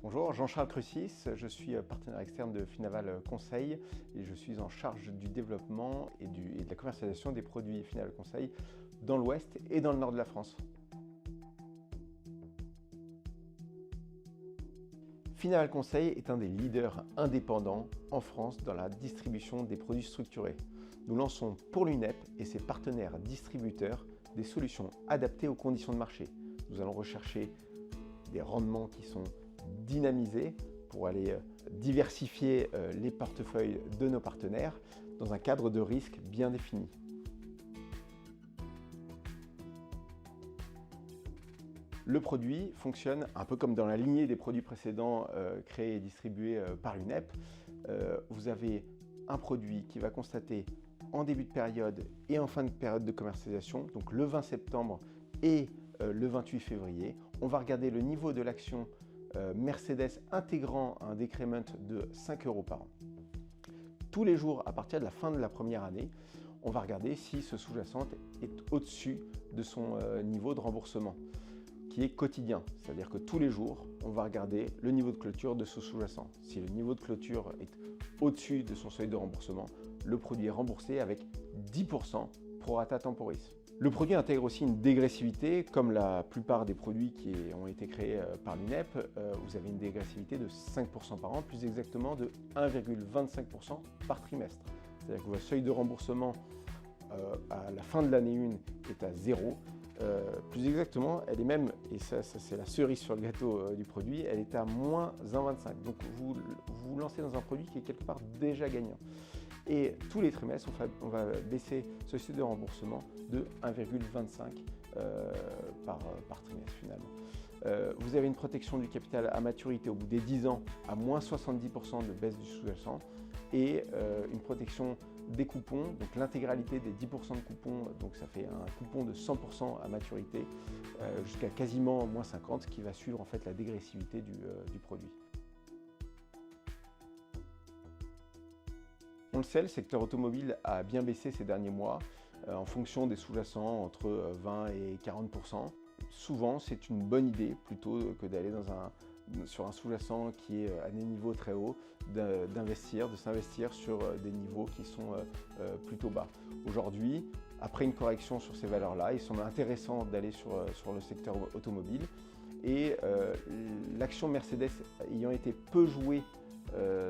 Bonjour, Jean-Charles Crucis, je suis partenaire externe de Finaval Conseil et je suis en charge du développement et de la commercialisation des produits Finaval Conseil dans l'Ouest et dans le Nord de la France. Finaval Conseil est un des leaders indépendants en France dans la distribution des produits structurés. Nous lançons pour l'UNEP et ses partenaires distributeurs des solutions adaptées aux conditions de marché. Nous allons rechercher des rendements qui sont dynamisés pour aller diversifier les portefeuilles de nos partenaires dans un cadre de risque bien défini. Le produit fonctionne un peu comme dans la lignée des produits précédents créés et distribués par l'UNEP. Vous avez un produit qui va constater en début de période et en fin de période de commercialisation, donc le 20 septembre et le 28 février. On va regarder le niveau de l'action Mercedes intégrant un décrément de 5 € par an. Tous les jours, à partir de la fin de la première année, on va regarder si ce sous-jacent est au-dessus de son niveau de remboursement, qui est quotidien. C'est-à-dire que tous les jours, on va regarder le niveau de clôture de ce sous-jacent. Si le niveau de clôture est au-dessus de son seuil de remboursement, le produit est remboursé avec 10% pro rata temporis. Le produit intègre aussi une dégressivité, comme la plupart des produits qui ont été créés par l'UNEP. Vous avez une dégressivité de 5% par an, plus exactement de 1,25% par trimestre. C'est-à-dire que votre seuil de remboursement à la fin de l'année 1 est à 0. Plus exactement, elle est même, et ça c'est la cerise sur le gâteau du produit, elle est à moins 1,25. Donc vous vous lancez dans un produit qui est quelque part déjà gagnant. Et tous les trimestres, on va baisser ce seuil de remboursement de 1,25 par trimestre finalement. Vous avez une protection du capital à maturité au bout des 10 ans à moins 70% de baisse du sous-jacent et une protection des coupons, donc l'intégralité des 10% de coupons, donc ça fait un coupon de 100% à maturité jusqu'à quasiment moins 50, qui va suivre en fait la dégressivité du produit. On le sait, le secteur automobile a bien baissé ces derniers mois en fonction des sous-jacents entre 20 et 40%. Souvent, c'est une bonne idée plutôt que d'aller sur un sous-jacent qui est à des niveaux très hauts, de s'investir sur des niveaux qui sont plutôt bas. Aujourd'hui, après une correction sur ces valeurs-là, il semble intéressant d'aller sur le secteur automobile. Et l'action Mercedes ayant été peu jouée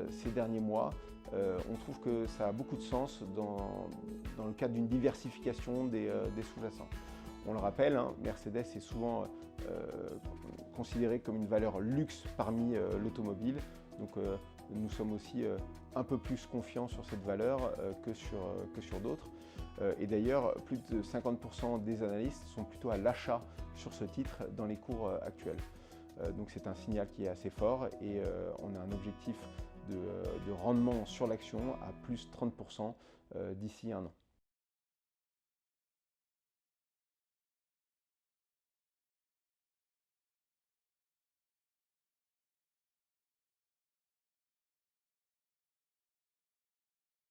ces derniers mois, on trouve que ça a beaucoup de sens dans le cadre d'une diversification des sous-jacents. On le rappelle, Mercedes est souvent considérée comme une valeur luxe parmi l'automobile. Donc nous sommes aussi un peu plus confiants sur cette valeur que sur d'autres. Et d'ailleurs, plus de 50% des analystes sont plutôt à l'achat sur ce titre dans les cours actuels. Donc c'est un signal qui est assez fort et on a un objectif de rendement sur l'action à plus 30% d'ici un an.